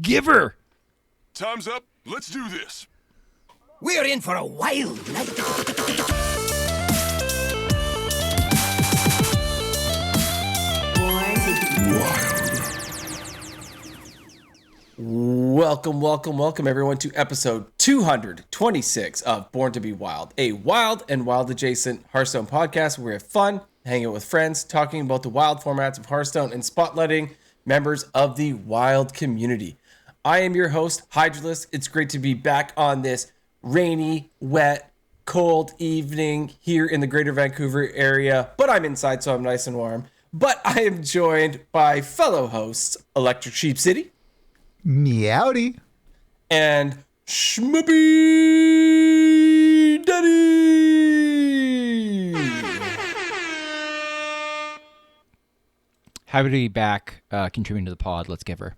ThanksGiver. Time's up. Let's do this. We're in for a wild night. Welcome, everyone, to episode 226 of Born to be Wild, a wild and wild adjacent Hearthstone podcast where we have fun, hanging out with friends, talking about the wild formats of Hearthstone, and spotlighting members of the wild community. I am your host, Hydralisk. It's great to be back on this rainy, wet, cold evening here in the greater Vancouver area, but I'm inside, so I'm nice and warm. But I am joined by fellow hosts, ElectricSheepCity. Meowdy. And Schmoopydady. Happy to be back contributing to the pod. Let's give her.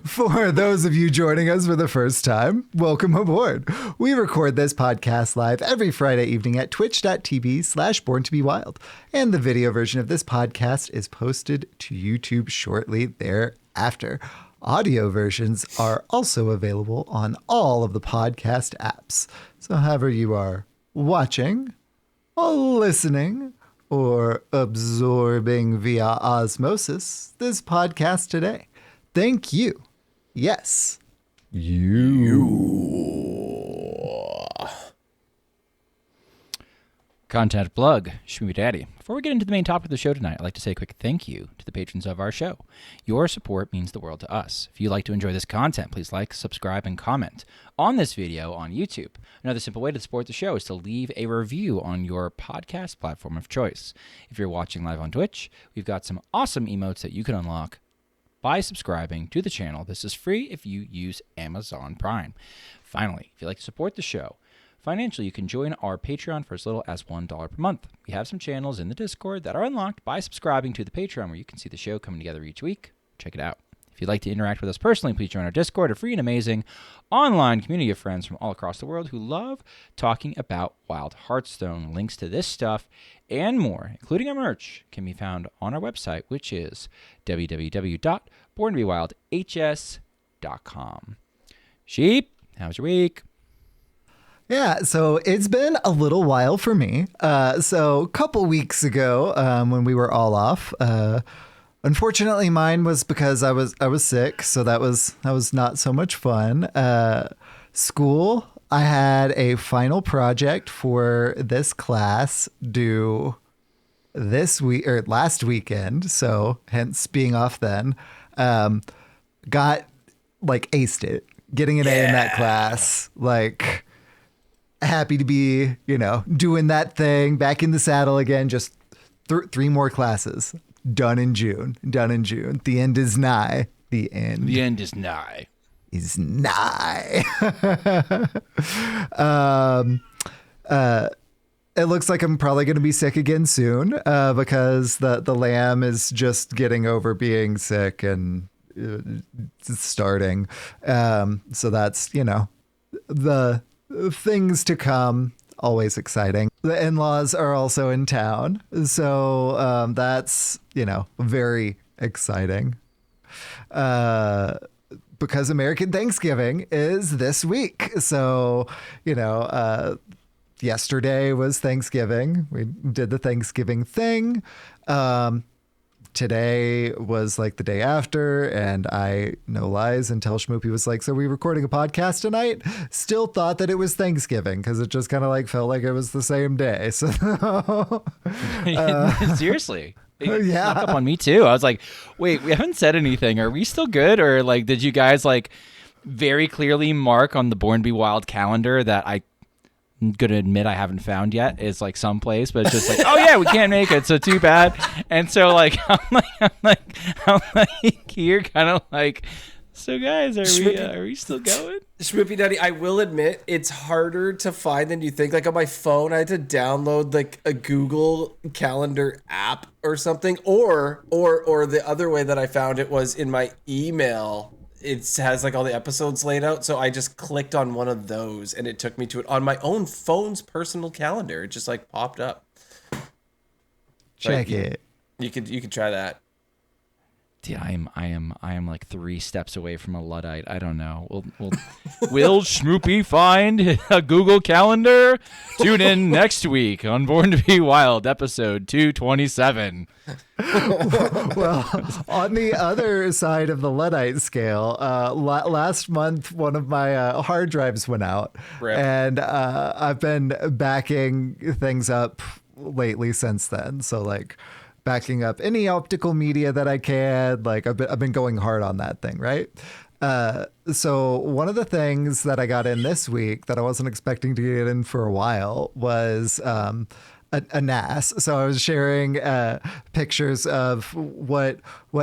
For those of you joining us for the first time, welcome aboard. We record this podcast live every Friday evening at twitch.tv/borntobewild. And the video version of this podcast is posted to YouTube shortly thereafter. Audio versions are also available on all of the podcast apps. So however you are watching, or listening, or absorbing via osmosis this podcast today, thank you. Yes, you. Content plug, Schmoopydady. Before we get into the main topic of the show tonight, I'd like to say a quick thank you to the patrons of our show. Your support means the world to us. If you like to enjoy this content, please like, subscribe, and comment on this video on YouTube. Another simple way to support the show is to leave a review on your podcast platform of choice. If you're watching live on Twitch, we've got some awesome emotes that you can unlock by subscribing to the channel. This is free if you use Amazon Prime. Finally, if you'd like to support the show financially, you can join our Patreon for as little as $1 per month. We have some channels in the Discord that are unlocked by subscribing to the Patreon where you can see the show coming together each week. Check it out. If you'd like to interact with us personally, please join our Discord, a free and amazing online community of friends from all across the world who love talking about Wild Hearthstone. Links to this stuff and more, including our merch, can be found on our website, which is www.borntobewildhs.com. Sheep, how's your week? Yeah, so it's been a little while for me. So a couple weeks ago, when we were all off, unfortunately mine was because I was sick, so that was not so much fun. School, I had a final project for this class due this week or last weekend, so hence being off then. Got like aced it, getting an A in that class, like happy to be, doing that thing, back in the saddle again. Just three more classes. Done in June. The end is nigh. The end is nigh. Is nigh. It looks like I'm probably going to be sick again soon because the lamb is just getting over being sick and starting. So that's, the things to come. Always exciting. The in-laws are also in town. So that's, very exciting. Because American Thanksgiving is this week. So, yesterday was Thanksgiving. We did the Thanksgiving thing. Today was like the day after, and I, no lies, until Schmoopy was like, so are we recording a podcast tonight? Still thought that it was Thanksgiving because it just kind of like felt like it was the same day. So Seriously. Yeah. Snuck up on me too. I was like, wait, we haven't said anything. Are we still good? Or like, did you guys like very clearly mark on the Born to be Wild calendar that I'm going to admit I haven't found yet is like someplace, but it's just like, oh yeah, we can't make it, so too bad. And so like, I'm like, you're kind of like, so guys, are we still going? Schmoopydady, I will admit it's harder to find than you think. Like on my phone, I had to download like a Google Calendar app or something, or the other way that I found it was in my email. It has like all the episodes laid out, so I just clicked on one of those and it took me to it on my own phone's personal calendar. It just like popped up. Check it. You could try that. Yeah, I am like 3 steps away from a Luddite. I don't know. Will Schmoopy find a Google Calendar? Tune in next week on Born to Be Wild, episode 227. Well, on the other side of the Luddite scale, last month one of my hard drives went out, Rip. and I've been backing things up lately since then. So like backing up any optical media that I can. Like I've been going hard on that thing, right? So one of the things that I got in this week that I wasn't expecting to get in for a while was a NAS. So I was sharing pictures of what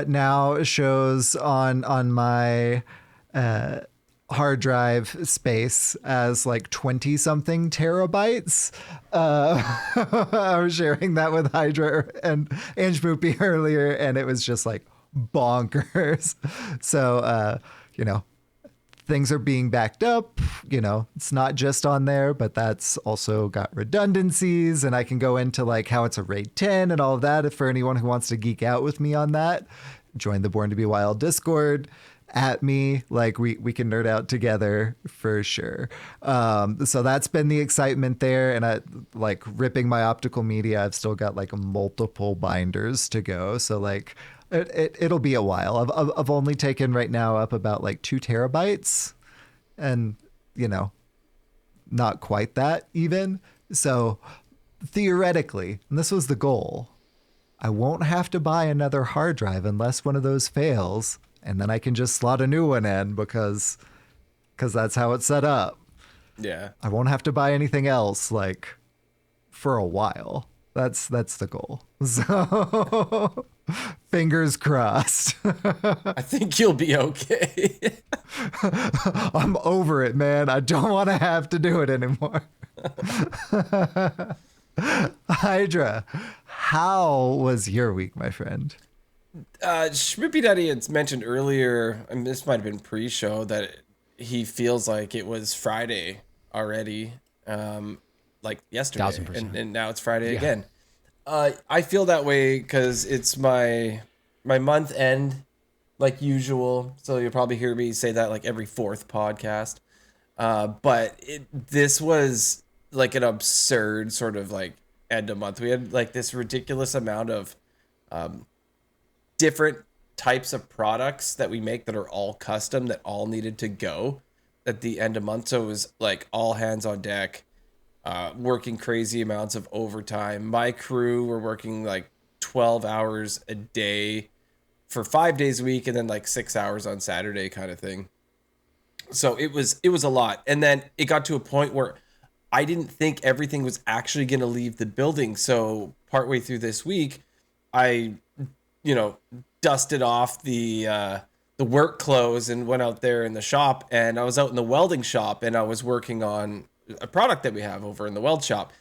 now shows on my hard drive space as like 20 something terabytes. I was sharing that with Hydra and Schmoopy earlier, and it was just like bonkers. So, things are being backed up. It's not just on there, but that's also got redundancies, and I can go into like how it's a RAID 10 and all of that. If for anyone who wants to geek out with me on that, join the Born to Be Wild Discord. At me, like we can nerd out together for sure. So that's been the excitement there, and I like ripping my optical media. I've still got like multiple binders to go, so like it'll be a while. I've only taken right now up about like 2 terabytes, and not quite that even. So theoretically, and this was the goal, I won't have to buy another hard drive unless one of those fails. And then I can just slot a new one in because that's how it's set up. Yeah. I won't have to buy anything else like for a while. That's the goal. So fingers crossed. I think you'll be okay. I'm over it, man. I don't want to have to do it anymore. Hydra, how was your week, my friend? Schmoopydady had mentioned earlier, and this might have been pre-show, that he feels like it was Friday already, like yesterday, 1000%. and now it's Friday again. I feel that way because it's my month end, like usual. So you'll probably hear me say that like every 4th podcast. But this was like an absurd sort of like end of month. We had like this ridiculous amount of different types of products that we make that are all custom, that all needed to go at the end of month. So it was like all hands on deck, working crazy amounts of overtime. My crew were working like 12 hours a day for 5 days a week, and then like 6 hours on Saturday kind of thing. So it was a lot. And then it got to a point where I didn't think everything was actually going to leave the building. So partway through this week, I dusted off the work clothes and went out there in the shop, and I was out in the welding shop, and I was working on a product that we have over in the weld shop,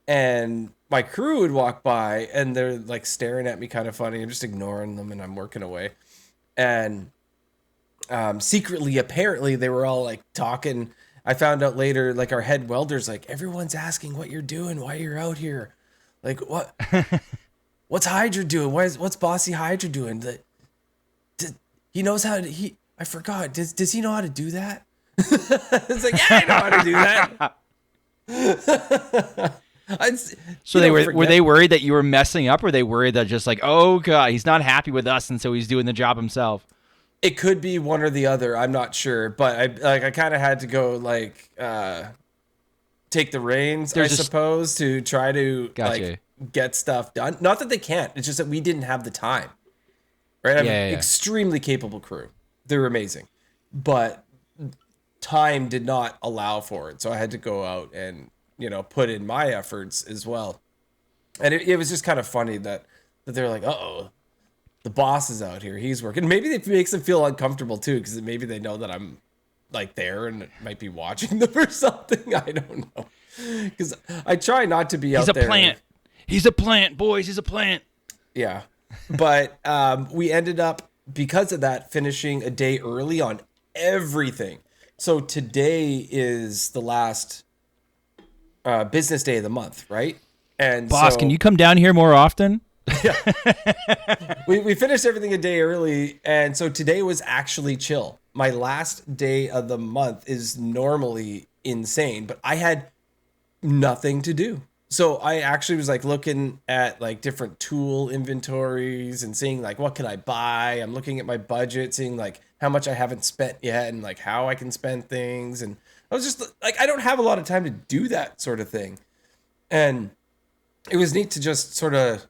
and my crew would walk by and they're like staring at me kind of funny. I'm just ignoring them and I'm working away. And secretly, apparently they were all like talking. I found out later, like our head welder's like, everyone's asking what you're doing, why you're out here. Like, what's Hydra doing? What's Bossy Hydra doing? He knows how to, I forgot. Does he know how to do that? It's like, yeah, I know how to do that. So were they worried that you were messing up, or were they worried that just like, oh God, he's not happy with us, and so he's doing the job himself? It could be one or the other. I'm not sure, but I kind of had to go like take the reins, suppose, to try to like get stuff done. Not that they can't. It's just that we didn't have the time. Right? I have an extremely capable crew. They're amazing, but time did not allow for it. So I had to go out and put in my efforts as well. And it was just kind of funny that they're like, uh-oh, the boss is out here. He's working. Maybe it makes them feel uncomfortable too, because maybe they know that I'm like there and might be watching them or something. I don't know. Because I try not to be out there. He's a plant. He's a plant, boys. He's a plant. Yeah. But we ended up, because of that, finishing a day early on everything. So today is the last business day of the month, right? And boss, can you come down here more often? We finished everything a day early, and so today was actually chill. My last day of the month is normally insane, but I had nothing to do. So I actually was like looking at like different tool inventories and seeing like what can I buy. I'm looking at my budget, seeing like how much I haven't spent yet and like how I can spend things. And I was just like, I don't have a lot of time to do that sort of thing. And it was neat to just sort of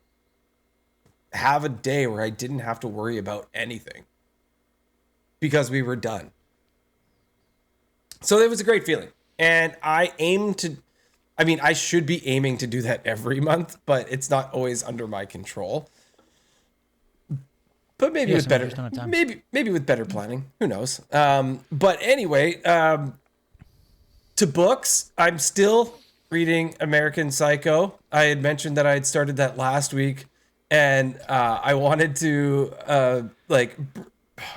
have a day where I didn't have to worry about anything because we were done. So it was a great feeling. And I should be aiming to do that every month, but it's not always under my control. But maybe with better, maybe with better planning, who knows? But anyway, to books, I'm still reading American Psycho. I had mentioned that I had started that last week, and I wanted to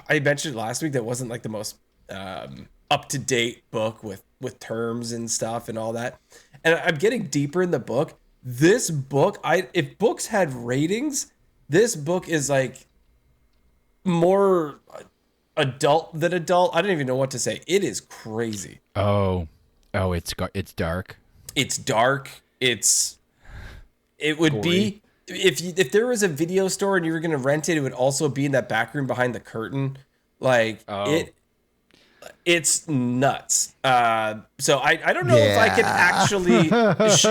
I mentioned last week that wasn't like the most up to date book with terms and stuff and all that. And I'm getting deeper in the book. This book, if books had ratings, this book is like more adult than adult. I don't even know what to say. It is crazy. Oh, it's dark. It's dark. It would Gory. be if there was a video store and you were going to rent it, it would also be in that back room behind the curtain. Like it's nuts. So I don't know if I could actually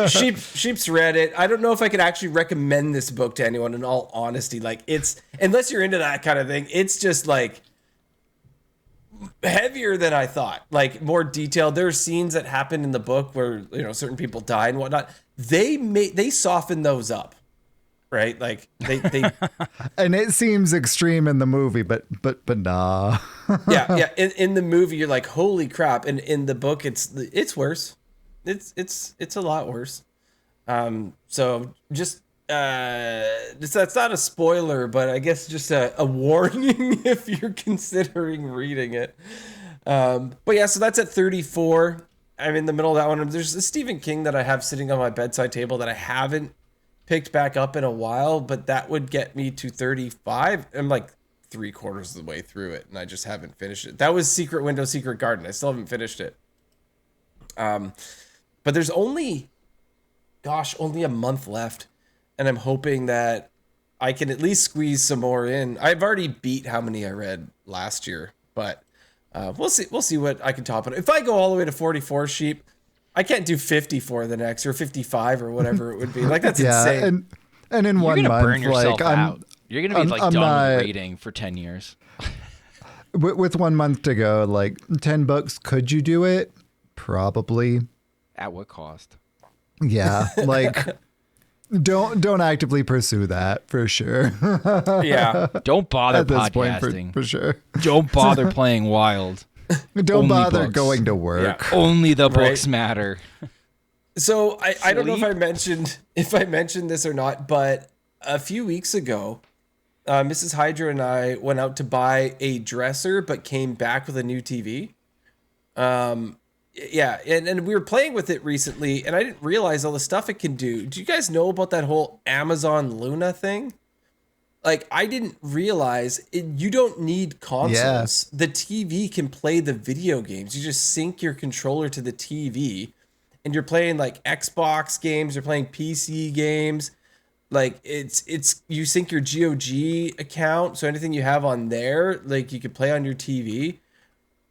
Sheep's read it. I don't know if I could actually recommend this book to anyone in all honesty. Like it's, unless you're into that kind of thing, it's just like heavier than I thought, like more detailed. There are scenes that happen in the book where, you know, certain people die and whatnot. They soften those up. Right, like they and it seems extreme in the movie, but nah. yeah. In the movie, you're like, holy crap, and in the book, it's worse. It's a lot worse. So just that's not a spoiler, but I guess just a warning if you're considering reading it. But yeah, so that's at 34. I'm in the middle of that one. There's a Stephen King that I have sitting on my bedside table that I haven't picked back up in a while, but that would get me to 35. I'm like 3/4 of the way through it, and I just haven't finished it. That was Secret Window, Secret Garden. I still haven't finished it. But there's only a month left, and I'm hoping that I can at least squeeze some more in. I've already beat how many I read last year, but we'll see what I can top it. If I go all the way to 44 sheep, I can't do 54 the next, or 55 or whatever it would be. Like, that's insane. And in one month, burn yourself like out. You're gonna be done with reading for 10 years. with 1 month to go, like 10 books, could you do it? Probably. At what cost? Yeah, like don't actively pursue that for sure. Yeah. Don't bother At this podcasting. point, for sure. Don't bother playing Wild. Don't Only bother books. going to work. Yeah. Only the books matter. So I don't know if I mentioned this or not, but a few weeks ago, Mrs. Hydra and I went out to buy a dresser, but came back with a new TV. Yeah, and we were playing with it recently, and I didn't realize all the stuff it can do. Do you guys know about that whole Amazon Luna thing? Like, I didn't realize you don't need consoles. Yeah. The TV can play the video games. You just sync your controller to the TV, and you're playing like Xbox games, you're playing PC games. Like, it's you sync your GOG account, so anything you have on there, like, you could play on your TV.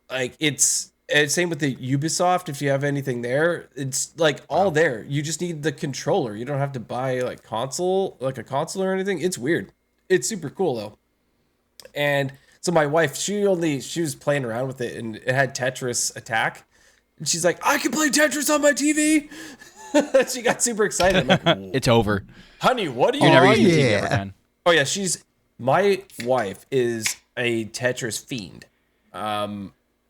Like, it's same with the Ubisoft. If you have anything there, it's like all there. You just need the controller. You don't have to buy like a console or anything. It's weird. It's super cool though. And so my wife, she was playing around with it, and it had Tetris Attack. And she's like, I can play Tetris on my TV. She got super excited. I'm like, it's over. Honey, what are you You're never doing? using the TV ever again. Oh yeah, my wife is a Tetris fiend.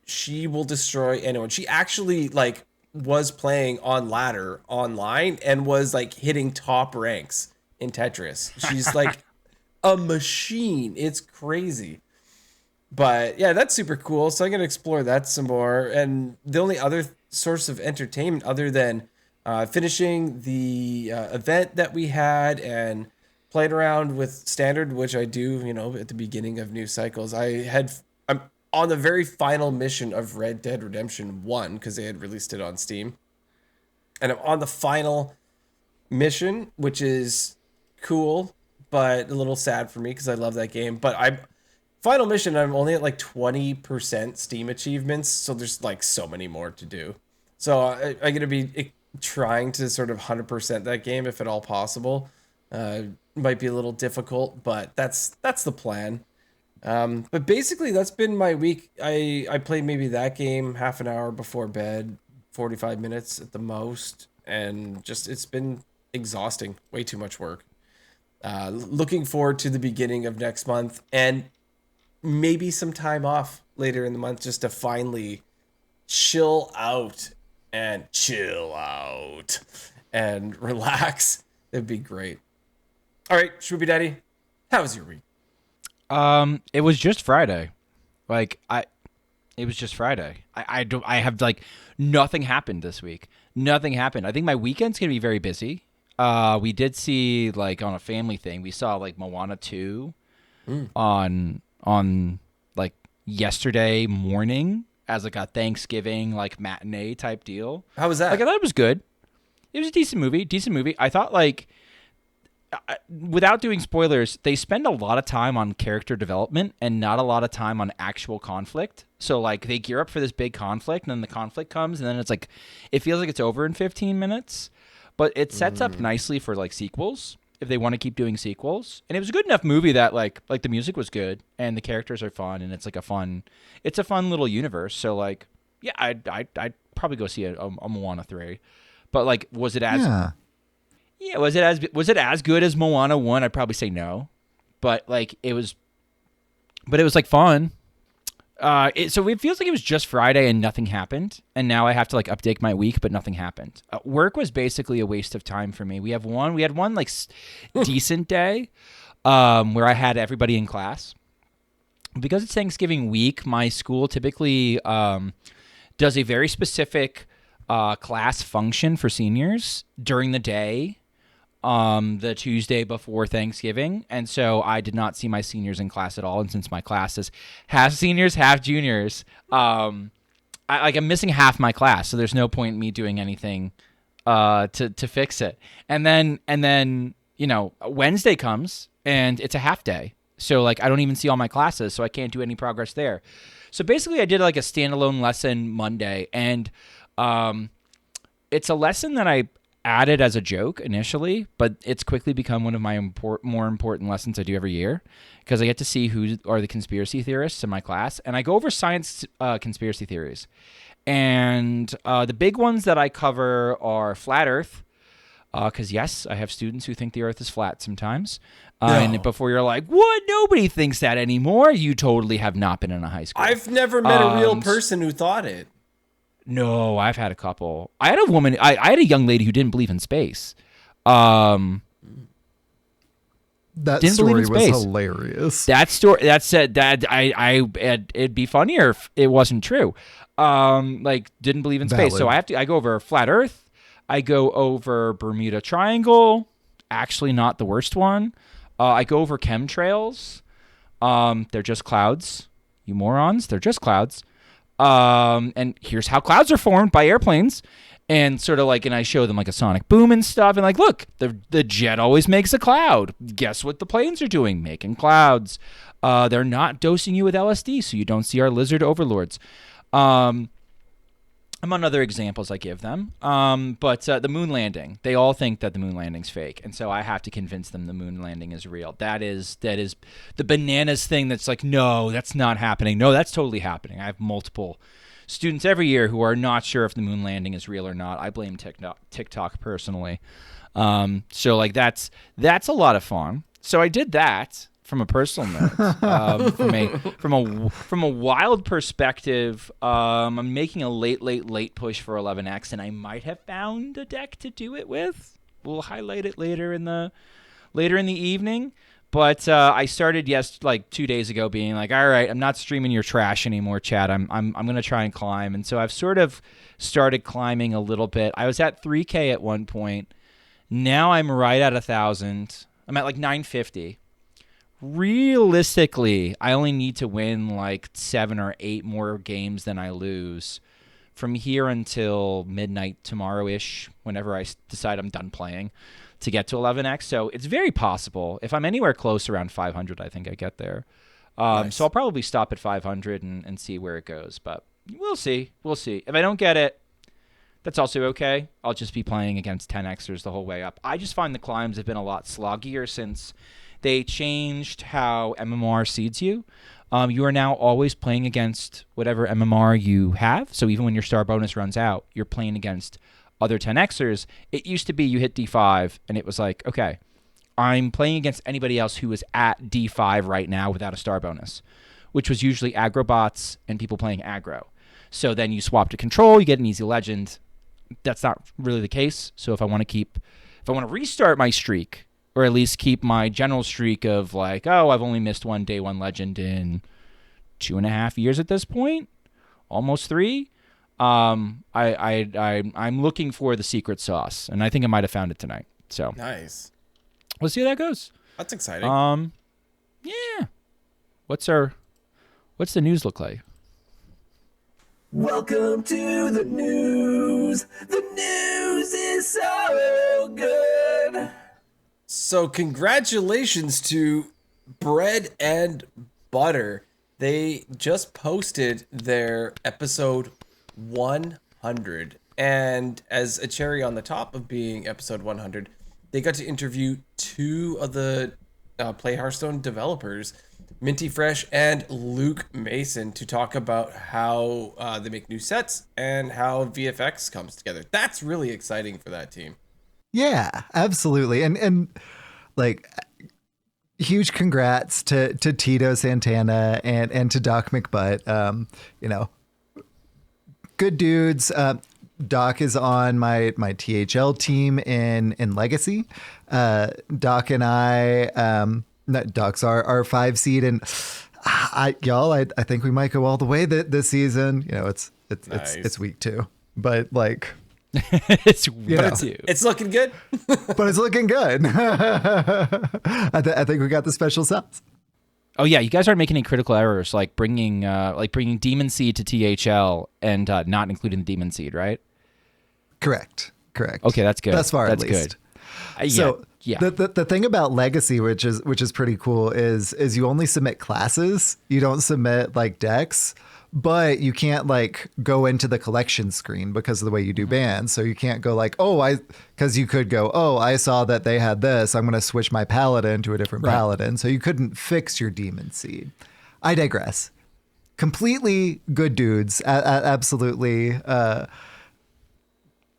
She will destroy anyone. She actually like was playing on ladder online and was like hitting top ranks in Tetris. She's like a machine. It's crazy. But yeah, that's super cool. So I'm going to explore that some more. And the only other source of entertainment other than finishing the event that we had and played around with standard, which I do, at the beginning of new cycles. I'm on the very final mission of Red Dead Redemption 1 because they had released it on Steam. And I'm on the final mission, which is cool, but a little sad for me because I love that game. But final mission, I'm only at like 20% Steam achievements, so there's like so many more to do. So I'm going to be trying to sort of 100% that game if at all possible. Might be a little difficult, but that's the plan. But basically that's been my week. I played maybe that game half an hour before bed, 45 minutes at the most, and just it's been exhausting. Way too much work. Looking forward to the beginning of next month and maybe some time off later in the month just to finally chill out and relax. It'd be great. All right, Schmoopydady, how was your week? It was just Friday. It was just Friday. I have like nothing happened this week. Nothing happened. I think my weekend's gonna be very busy. We did see like on a family thing. We saw like Moana 2 on like yesterday morning as like a Thanksgiving like matinee type deal. How was that? Like I thought it was good. It was a decent movie. I thought like without doing spoilers, they spend a lot of time on character development and not a lot of time on actual conflict. So like they gear up for this big conflict and then the conflict comes and then it's like it feels like it's over in 15 minutes. But it sets up nicely for like sequels if they want to keep doing sequels. And it was a good enough movie that like the music was good and the characters are fun and it's a fun little universe. So like yeah, I'd probably go see a Moana 3. But like was it as was it as good as Moana 1? I'd probably say no. But like it was like fun. So it feels like it was just Friday and nothing happened, and now I have to like update my week, but nothing happened. Work was basically a waste of time for me. We had one like decent day, where I had everybody in class. Because it's Thanksgiving week, my school typically does a very specific class function for seniors during the day. The Tuesday before Thanksgiving, and so I did not see my seniors in class at all. And since my class is half seniors, half juniors, I'm missing half my class, so there's no point in me doing anything to fix it. And then Wednesday comes and it's a half day, so like I don't even see all my classes, so I can't do any progress there. So basically, I did like a standalone lesson Monday, and it's a lesson that I added as a joke initially, but it's quickly become one of my more important lessons I do every year because I get to see who are the conspiracy theorists in my class, and I go over science conspiracy theories. And the big ones that I cover are flat Earth, because yes, I have students who think the Earth is flat sometimes. And before you're like, what? Nobody thinks that anymore. You totally have not been in a high school. I've never met a real person who thought it. No, I've had a couple. I had a woman. I had a young lady who didn't believe in space. That story was hilarious. That story. That said that it'd be funnier if it wasn't true. Didn't believe in space. So I go over flat Earth. I go over Bermuda Triangle. Actually, not the worst one. I go over chemtrails. They're just clouds. You morons. They're just clouds. And here's how clouds are formed by airplanes, and sort of like, and I show them like a sonic boom and stuff, and like, look, the jet always makes a cloud. Guess what the planes are doing? Making clouds. They're not dosing you with LSD, so you don't see our lizard overlords. Among other examples I give them. But the moon landing, they all think that the moon landing's fake, and so I have to convince them the moon landing is real. That is the bananas thing that's like, no, that's not happening. No, that's totally happening. I have multiple students every year who are not sure if the moon landing is real or not. I blame TikTok personally. So like that's a lot of fun. So I did that. From a personal note, from a wild perspective, I'm making a late push for 11X, and I might have found a deck to do it with. We'll highlight it later in the evening. But I started 2 days ago, being like, all right, I'm not streaming your trash anymore, Chad. I'm gonna try and climb, and so I've sort of started climbing a little bit. I was at 3K at one point. Now I'm right at 1,000. I'm at like 950. Realistically, I only need to win like 7 or 8 more games than I lose from here until midnight tomorrow-ish, whenever I decide I'm done playing, to get to 11x. So it's very possible. If I'm anywhere close around 500, I think I get there. Nice. So I'll probably stop at 500 and see where it goes. But we'll see. We'll see. If I don't get it, that's also okay. I'll just be playing against 10xers the whole way up. I just find the climbs have been a lot sloggier since they changed how MMR seeds you. You are now always playing against whatever MMR you have. So even when your star bonus runs out, you're playing against other 10xers. It used to be you hit D5 and it was like, okay, I'm playing against anybody else who is at D5 right now without a star bonus, which was usually aggro bots and people playing aggro. So then you swap to control, you get an easy legend. That's not really the case. So if I want to restart my streak, or at least keep my general streak of like, oh, I've only missed one day one legend in 2.5 years at this point, almost 3. I'm looking for the secret sauce, and I think I might have found it tonight. So Nice. we'll see how that goes. That's exciting. Yeah. What's the news look like? Welcome to the news. The news is so good. So congratulations to Bread and Butter. They just posted their episode 100. And as a cherry on the top of being episode 100, they got to interview 2 of the Play Hearthstone developers, Minty Fresh and Luke Mason, to talk about how they make new sets and how VFX comes together. That's really exciting for that team. Yeah, absolutely. And like huge congrats to Tito Santana and to Doc McButt. Good dudes. Doc is on my THL team in Legacy. Doc and I, Doc's our 5 seed, and I think we might go all the way this season. It's week 2, but like. It's weird too. It's looking good. But it's looking good. I think we got the special sauce. Oh yeah, you guys aren't making any critical errors, like bringing Demon Seed to THL and not including the Demon Seed, right? Correct. Okay, that's good. Thus far, that's at least. Good. So yeah. the thing about Legacy, which is pretty cool, is you only submit classes. You don't submit like decks. But you can't like go into the collection screen because of the way you do bans. So you can't go like, because you could go, I saw that they had this, I'm going to switch my paladin to a different paladin. So you couldn't fix your Demon Seed. I digress. Completely good dudes. Absolutely.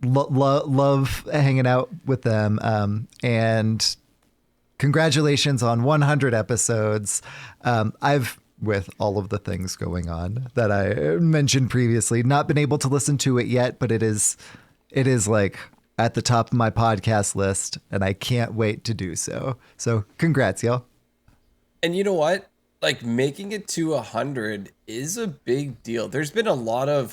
Love hanging out with them. And congratulations on 100 episodes. With all of the things going on that I mentioned previously, not been able to listen to it yet, but it is like at the top of my podcast list, and I can't wait to do so. So congrats, y'all. And you know what? Like, making it to 100 is a big deal. There's been a lot of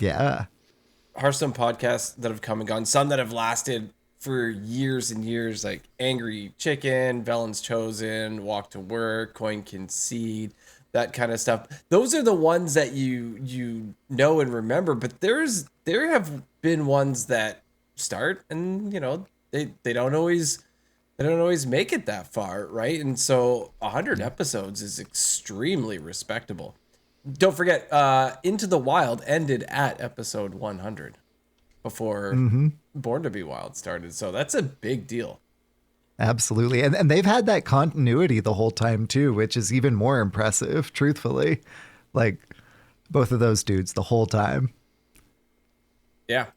Hearthstone podcasts that have come and gone, some that have lasted for years and years, like Angry Chicken, Velen's Chosen, Walk to Work, Coin Concede, that kind of stuff. Those are the ones that you know and remember, but there have been ones that start and they don't always make it that far, right? And so 100 episodes is extremely respectable. Don't forget, Into the Wild ended at episode 100 before Born to Be Wild started, so that's a big deal. Absolutely. And they've had that continuity the whole time too, which is even more impressive, truthfully. Like both of those dudes the whole time. Yeah,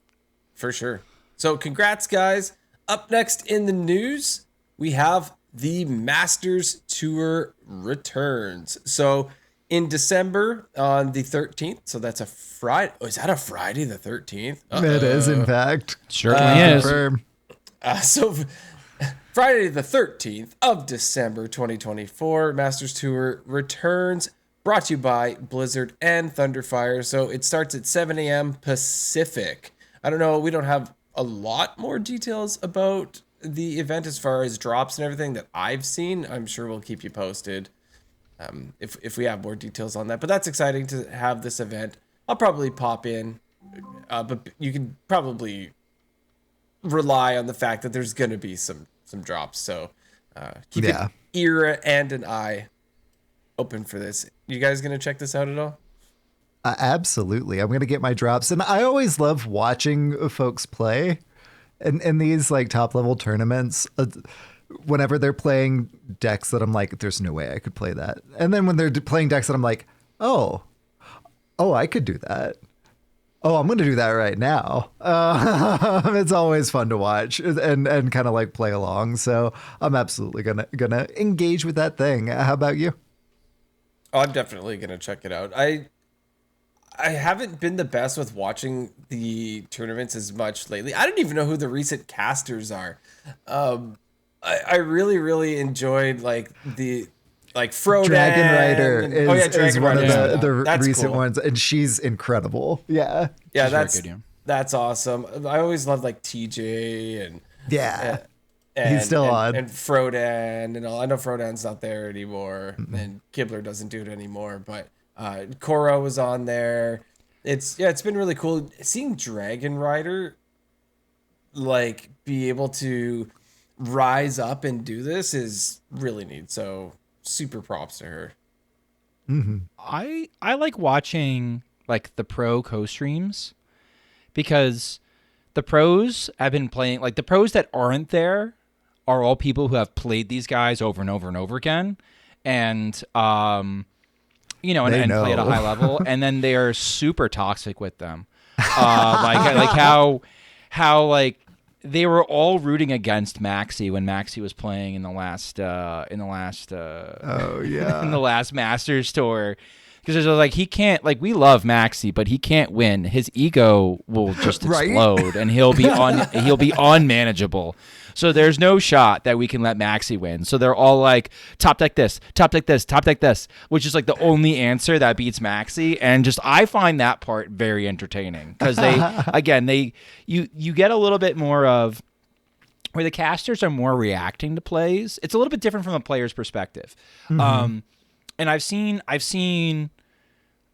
for sure. So congrats, guys. Up next in the news, we have the Masters Tour returns. So in December on the 13th, so that's a Friday. Oh, is that a Friday the 13th? It is, in fact. Certainly is. Confirm. So Friday the 13th of December 2024, Masters Tour returns, brought to you by Blizzard and Thunderfire. So it starts at 7 a.m. Pacific. I don't know, we don't have a lot more details about the event as far as drops and everything that I've seen. I'm sure we'll keep you posted if we have more details on that. But that's exciting to have this event. I'll probably pop in, but you can probably rely on the fact that there's going to be some drops. So keep an ear and an eye open for this. You guys going to check this out at all? Absolutely. I'm going to get my drops. And I always love watching folks play in these like top level tournaments. Whenever they're playing decks that I'm like, there's no way I could play that. And then when they're playing decks that I'm like, oh, I could do that. Oh, I'm going to do that right now. It's always fun to watch and kind of like play along. So I'm absolutely gonna engage with that thing. How about you? Oh, I'm definitely going to check it out. I haven't been the best with watching the tournaments as much lately. I don't even know who the recent casters are. I really, really enjoyed like Frodan. Dragon Rider is one of the recent cool ones, and she's incredible. Yeah. Yeah, She's that's awesome. I always loved like TJ and he's still on. And Frodan and all. I know Frodan's not there anymore, and Kibler doesn't do it anymore, but Korra was on there. It's been really cool seeing Dragon Rider like be able to rise up and do this is really neat. So super props to her. I like watching like the pro co-streams because the pros have been playing, like the pros that aren't there are all people who have played these guys over and over and over again, and and play at a high level, and then they are super toxic with them. Like how like they were all rooting against Maxi when Maxi was playing in the last in the last Masters tour. Because they're like, he can't, like, we love Maxi, but he can't win. His ego will just explode, and he'll be unmanageable. So there's no shot that we can let Maxi win. So they're all like, top deck this, top deck this, top deck this, which is like the only answer that beats Maxi. And just I find that part very entertaining because you get a little bit more of where the casters are more reacting to plays. It's a little bit different from a player's perspective. And I've seen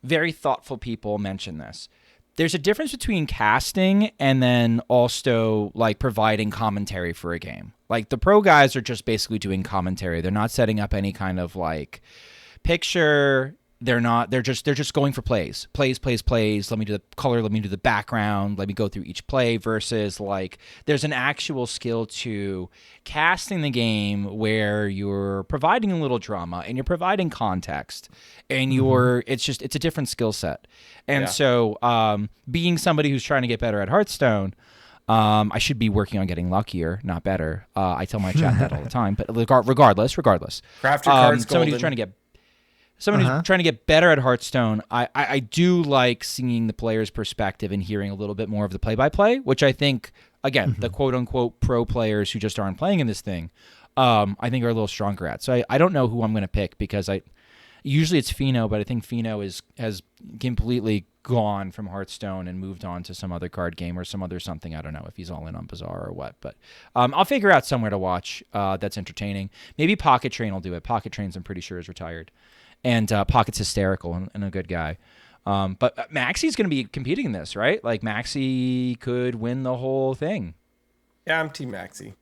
very thoughtful people mention this. There's a difference between casting and then also like providing commentary for a game. Like the pro guys are just basically doing commentary. They're not setting up any kind of like picture. They're just going for plays. Let me do the color, let me do the background, let me go through each play versus like there's an actual skill to casting the game where you're providing a little drama and you're providing context and it's a different skill set. And so being somebody who's trying to get better at Hearthstone, I should be working on getting luckier, not better. I tell my chat that all the time, but regardless. Craft your cards somebody golden. who's trying to get better at Hearthstone, I do like seeing the player's perspective and hearing a little bit more of the play-by-play, which I think, again, the quote-unquote pro players who just aren't playing in this thing, I think are a little stronger at. So I don't know who I'm going to pick because usually it's Fino, but I think Fino has completely gone from Hearthstone and moved on to some other card game or some other something. I don't know if he's all in on Bazaar or what, but I'll figure out somewhere to watch that's entertaining. Maybe Pocket Train will do it. Pocket Train's I'm pretty sure is retired. And Pocket's hysterical and a good guy. But Maxi's going to be competing in this, right? Like, Maxi could win the whole thing. Yeah, I'm Team Maxi.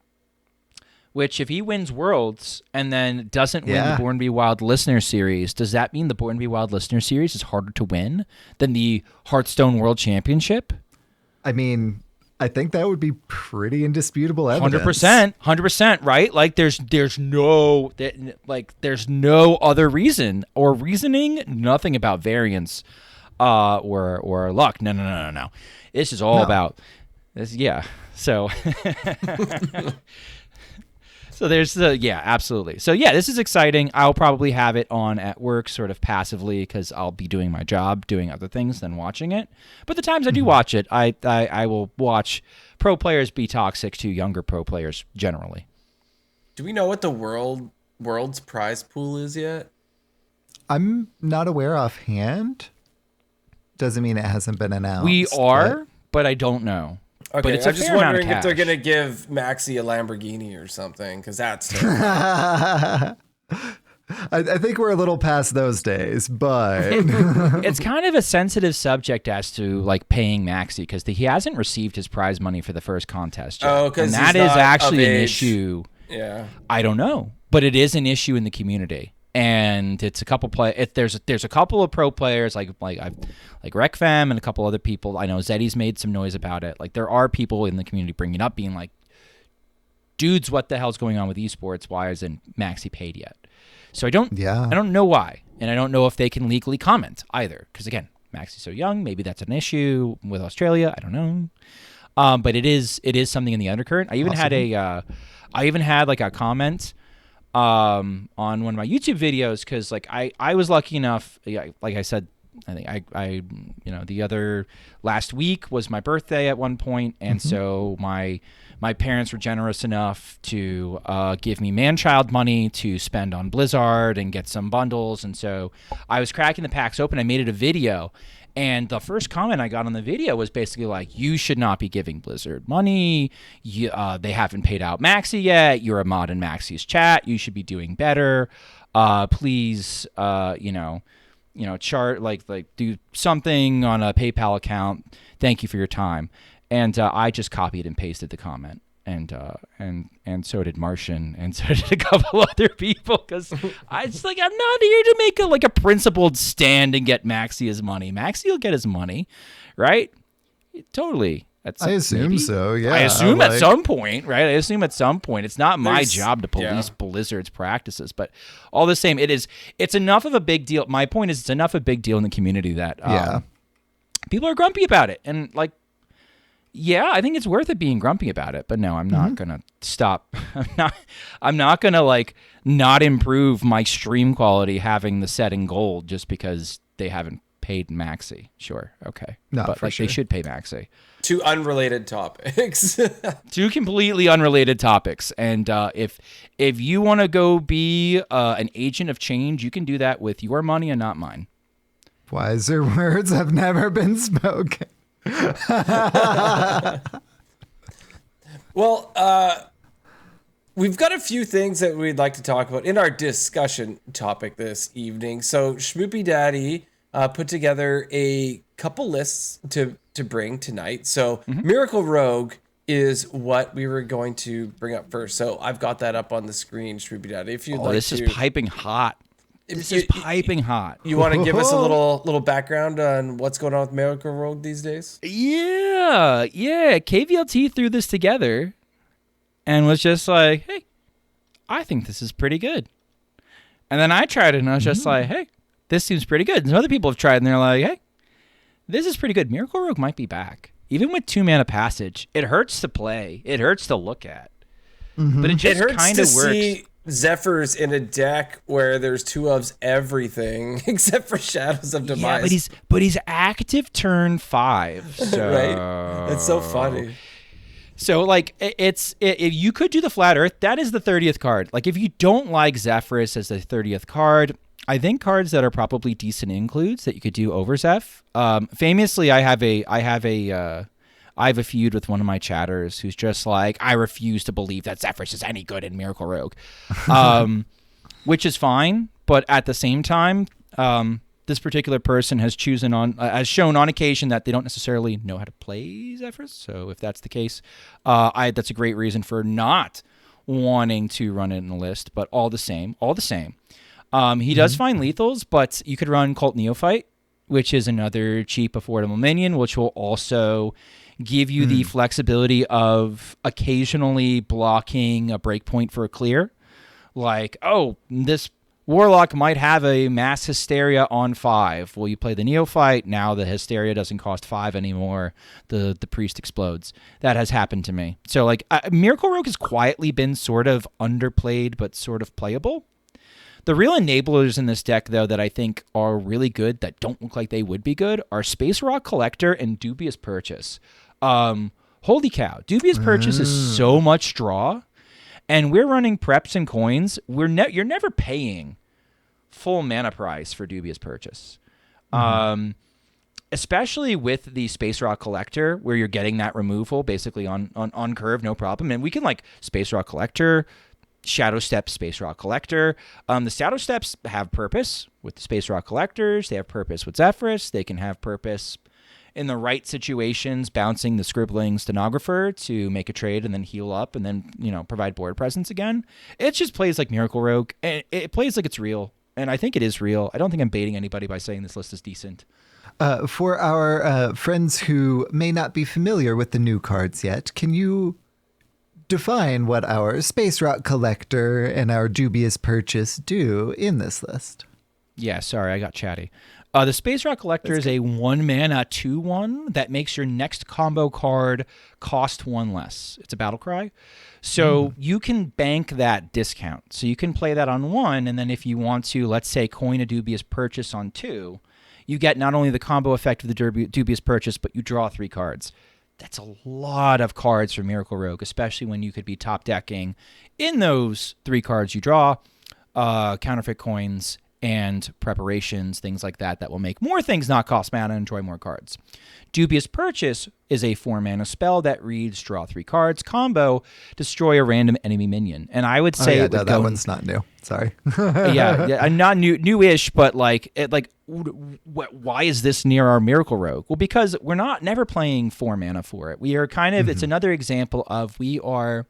Which, if he wins Worlds and then doesn't win the Born to Be Wild Listener Series, does that mean the Born to Be Wild Listener Series is harder to win than the Hearthstone World Championship? I mean, I think that would be pretty indisputable evidence. 100%, right? Like there's no other reason or reasoning, nothing about variance or luck. No. This is all about this. Yeah. So So there's absolutely. So yeah, this is exciting. I'll probably have it on at work sort of passively because I'll be doing my job, doing other things than watching it. But the times I do watch it, I will watch pro players be toxic to younger pro players generally. Do we know what the world's prize pool is yet? I'm not aware offhand. Doesn't mean it hasn't been announced. We are, but I don't know. Okay, but it's a I'm just fair amount of wondering if they're cash. going to give Maxi a Lamborghini or something, because that's terrible. I think we're a little past those days, but It's kind of a sensitive subject as to like paying Maxi because he hasn't received his prize money for the first contest yet. Oh, 'cause and that he's is not actually of an age. issue. Yeah. I don't know, but it is an issue in the community, and it's a couple there's a couple of pro players like RecFam and a couple other people. I know Zeddy's made some noise about it. Like there are people in the community bringing it up, being like, "Dudes, what the hell's going on with esports? Why isn't Maxi paid yet?" So I don't know why, and I don't know if they can legally comment either. Because again, Maxi's so young, maybe that's an issue with Australia. I don't know, but it is something in the undercurrent. I even had like a comment on one of my YouTube videos because like I was lucky enough, like I said, I think I the other last week was my birthday at one point, and so my parents were generous enough to give me man-child money to spend on Blizzard and get some bundles. And so I was cracking the packs open. I made it a video. And the first comment I got on the video was basically like, you should not be giving Blizzard money. They haven't paid out Maxi yet. You're a mod in Maxi's chat. You should be doing better. Please, chart like do something on a PayPal account. Thank you for your time. And I just copied and pasted the comment, and so did Martian, and so did a couple other people, because I just like, I'm not here to make a principled stand and get Maxi his money. Maxi will get his money, right? Totally. I assume so. Yeah, I assume at some point, right? I assume at some point. It's not my job to police Blizzard's practices, but all the same, it's enough of a big deal. My point is, it's enough of a big deal in the community that people are grumpy about it, and like. Yeah, I think it's worth it being grumpy about it, but no, I'm not gonna stop. I'm not gonna like not improve my stream quality having the set in gold just because they haven't paid Maxi. Sure, okay, no, but like they should pay Maxi. Two unrelated topics. Two completely unrelated topics, and if you want to go be an agent of change, you can do that with your money and not mine. Wiser words have never been spoken. Well, we've got a few things that we'd like to talk about in our discussion topic this evening. So Schmoopydady put together a couple lists to bring tonight. So Miracle Rogue is what we were going to bring up first. So I've got that up on the screen, Schmoopydady. If you'd like this is piping hot. This is piping hot. You want to give us a little background on what's going on with Miracle Rogue these days? Yeah. KVLT threw this together and was just like, hey, I think this is pretty good. And then I tried it and I was just like, hey, this seems pretty good. And some other people have tried and they're like, hey, this is pretty good. Miracle Rogue might be back. Even with 2-mana passage, it hurts to play. It hurts to look at. But it just kind of works. See Zephyrs in a deck where there's 2-ofs everything except for Shadows of Demise. Yeah, but he's active turn 5. So. Right? That's so funny. So like if you could do the Flat Earth, that is the 30th card. Like if you don't like Zephyrus as the 30th card, I think cards that are probably decent includes that you could do over Zeph. Famously, I have a feud with one of my chatters who's just like, I refuse to believe that Zephyrus is any good in Miracle Rogue, which is fine. But at the same time, this particular person has shown on occasion that they don't necessarily know how to play Zephyrus. So if that's the case, that's a great reason for not wanting to run it in the list. But all the same, he does find lethals, but you could run Cult Neophyte, which is another cheap, affordable minion, which will also give you the flexibility of occasionally blocking a breakpoint for a clear. Like, oh, this Warlock might have a mass Hysteria on 5. Well, you play the Neophyte, now the Hysteria doesn't cost 5 anymore. The Priest explodes. That has happened to me. So, like, Miracle Rogue has quietly been sort of underplayed, but sort of playable. The real enablers in this deck, though, that I think are really good, that don't look like they would be good, are Space Rock Collector and Dubious Purchase. Holy cow. Dubious Purchase is so much draw, and we're running preps and coins. You're never paying full mana price for Dubious Purchase. especially with the Space Rock Collector, where you're getting that removal basically on curve, no problem. And we can like Space Rock Collector, Shadow Step, Space Rock Collector. The Shadow Steps have purpose with the Space Rock Collectors. They have purpose with Zephyrus. They can have purpose in the right situations, bouncing the Scribbling Stenographer to make a trade and then heal up and then, provide board presence again. It just plays like Miracle Rogue, and it plays like it's real. And I think it is real. I don't think I'm baiting anybody by saying this list is decent. For our friends who may not be familiar with the new cards yet, can you define what our Space Rock Collector and our Dubious Purchase do in this list? Yeah, sorry, I got chatty. The Space Rock Collector is a 1-mana 2/1 that makes your next combo card cost 1 less. It's a battle cry. So you can bank that discount. So you can play that on 1, and then if you want to, let's say, coin a Dubious Purchase on 2, you get not only the combo effect of the Dubious Purchase, but you draw 3 cards. That's a lot of cards for Miracle Rogue, especially when you could be top decking in those 3 cards you draw, counterfeit coins, and preparations, things like that will make more things not cost mana and draw more cards. Dubious Purchase is a 4-mana spell that reads draw 3 cards, combo, destroy a random enemy minion. And I would say that one's not new. Sorry. yeah, not newish, but why is this near our Miracle Rogue? Well, because we're never playing 4 mana for it. We are kind of, it's another example of we are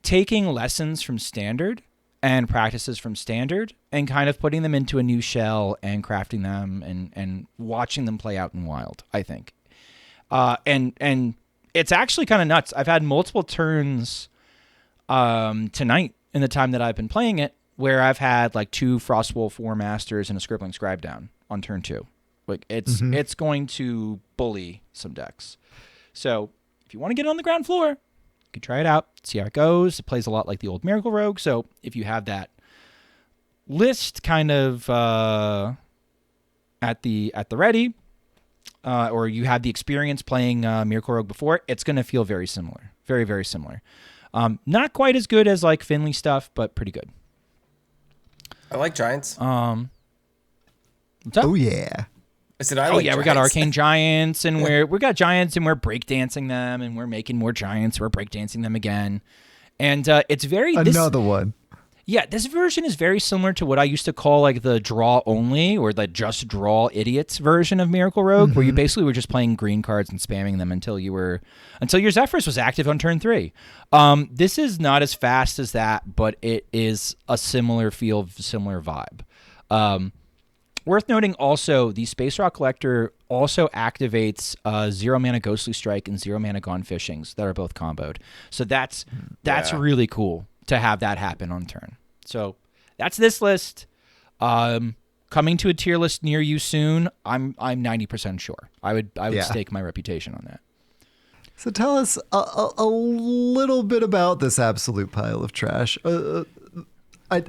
taking lessons from Standard and practices from Standard and kind of putting them into a new shell and crafting them and watching them play out in Wild, I think. And it's actually kind of nuts. I've had multiple turns tonight in the time that I've been playing it where I've had like 2 Frostwolf War Masters and a Scribbling Scribe down on turn 2. Like it's going to bully some decks. So if you want to get on the ground floor, you can try it out, see how it goes. It plays a lot like the old Miracle Rogue. So if you have that list kind of at the ready, or you had the experience playing Miracle Rogue before, it's going to feel very similar. Very, very similar. Not quite as good as like Finley stuff, but pretty good. I like Giants. What's up? Oh, yeah. I said I like we got Arcane Giants, and we got Giants, and we're breakdancing them, and we're making more Giants. We're breakdancing them again, and it's very another one. Yeah, this version is very similar to what I used to call like the draw only or the just draw idiots version of Miracle Rogue, where you basically were just playing green cards and spamming them until your Zephyrus was active on turn 3. This is not as fast as that, but it is a similar feel, similar vibe. Worth noting also, the Space Rock Collector also activates 0-mana Ghostly Strike and 0-mana Gone Fishings that are both comboed. So that's really cool to have that happen on turn. So that's this list. Coming to a tier list near you soon. I'm 90% sure. I would stake my reputation on that. So tell us a little bit about this absolute pile of trash. I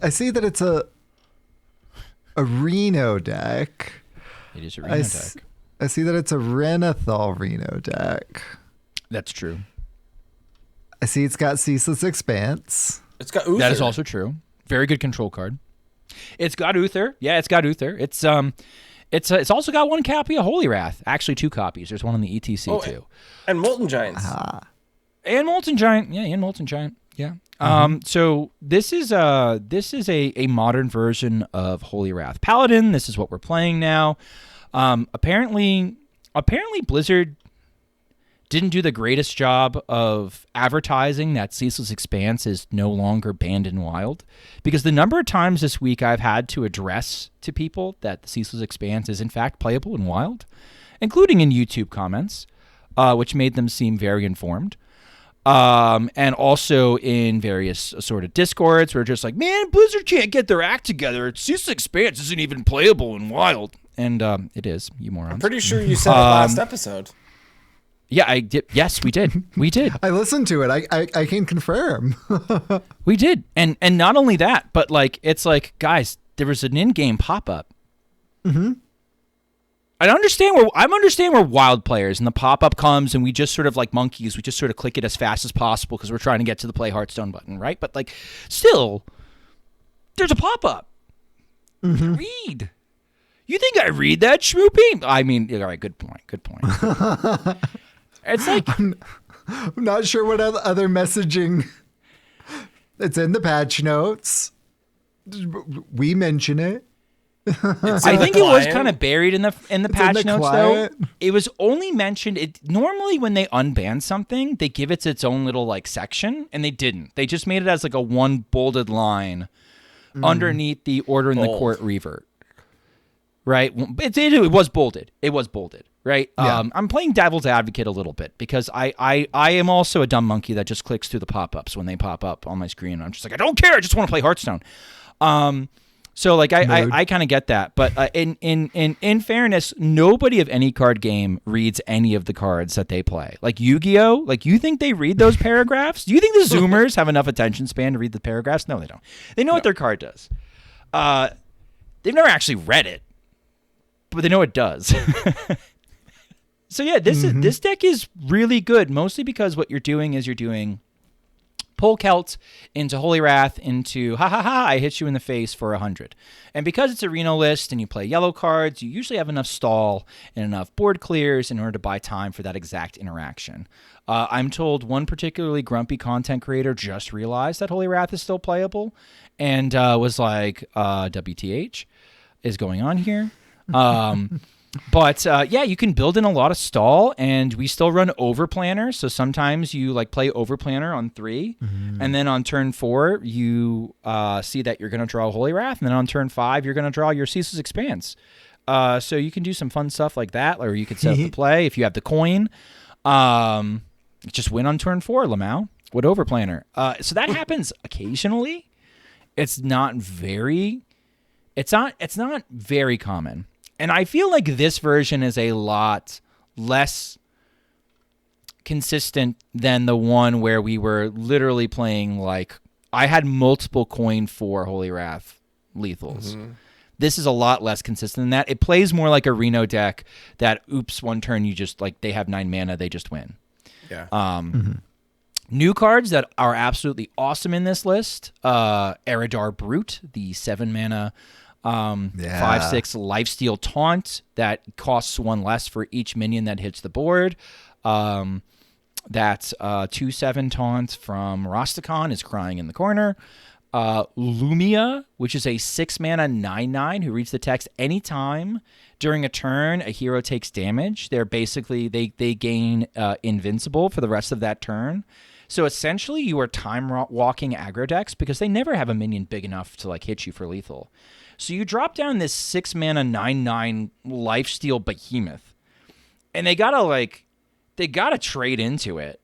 see that it's a Reno deck. It is a Reno deck. I see that it's a Renathal Reno deck. That's true. I see it's got Ceaseless Expanse. It's got Uther. That is also true. Very good control card. It's got Uther. Yeah, it's got Uther. It's also got 1 copy of Holy Wrath. Actually, 2 copies. There's one in the ETC too. And Molten Giants. And Molten Giant. Yeah, and Molten Giant. Yeah. So this is a modern version of Holy Wrath Paladin. This is what we're playing now. Apparently Blizzard didn't do the greatest job of advertising that Ceaseless Expanse is no longer banned in Wild, because the number of times this week I've had to address to people that the Ceaseless Expanse is in fact playable in Wild, including in YouTube comments, which made them seem very informed. And also in various sort of discords where just like, man, Blizzard can't get their act together. Ceaseless Expanse isn't even playable in Wild. And it is, you morons. I'm pretty sure you said it last episode. Yeah, I did. Yes, we did. We did. I listened to it. I can confirm. We did. And not only that, but like, it's like, guys, there was an in-game pop-up. Mm-hmm. I'm understand where Wild players and the pop-up comes and we just sort of like monkeys, we just sort of click it as fast as possible because we're trying to get to the play Hearthstone button, right? But like, still, there's a pop-up. Mm-hmm. Read. You think I read that, Schmoopy? I mean, all right, good point. It's like I'm not sure what other messaging. It's in the patch notes. We mention it. I think it was kind of buried in the patch notes, quiet. though. It was only mentioned. Normally when they unban something, they give it its own little like section, and they didn't. They just made it as like a one bolded line underneath the order in the court revert. Right? It was bolded. It was bolded. Right? Yeah. I'm playing devil's advocate a little bit because I am also a dumb monkey that just clicks through the pop-ups when they pop up on my screen. I'm just like, I don't care. I just want to play Hearthstone. So like I kind of get that, but in fairness, nobody of any card game reads any of the cards that they play. Like Yu-Gi-Oh, like you think they read those paragraphs? Do you think the Zoomers have enough attention span to read the paragraphs? No, they don't. They know what their card does. They've never actually read it, but they know it does. So yeah, this deck is really good, mostly because what you're doing is you're doing Pull Celt into Holy Wrath into I hit you in the face for 100. And because it's a Reno list and you play yellow cards, you usually have enough stall and enough board clears in order to buy time for that exact interaction. I'm told one particularly grumpy content creator just realized that Holy Wrath is still playable and was like, WTH is going on here. But yeah, you can build in a lot of stall, and we still run over planner. So sometimes you like play over planner on 3, and then on turn 4 you see that you're going to draw Holy Wrath, and then on turn 5 you're going to draw your Ceaseless Expanse. So you can do some fun stuff like that, or you could set up the play if you have the coin. Just win on turn 4, Lamau. What over planner? So that happens occasionally. It's not very common. And I feel like this version is a lot less consistent than the one where we were literally playing like I had multiple coin for Holy Wrath lethals. This is a lot less consistent than that. It plays more like a Reno deck that oops, one turn you just like they have 9 mana, they just win. Yeah. New cards that are absolutely awesome in this list. Eridar Brute, the 7 mana 5/6 lifesteal taunt that costs 1 less for each minion that hits the board. That's 2/7 taunt from Rastakhan is crying in the corner. Lumia, which is a 6 mana 9/9 who reads the text anytime during a turn a hero takes damage. They're basically they gain invincible for the rest of that turn. So essentially you are time walking aggro decks because they never have a minion big enough to like hit you for lethal. So you drop down this 6 mana 9/9 lifesteal behemoth, and they gotta trade into it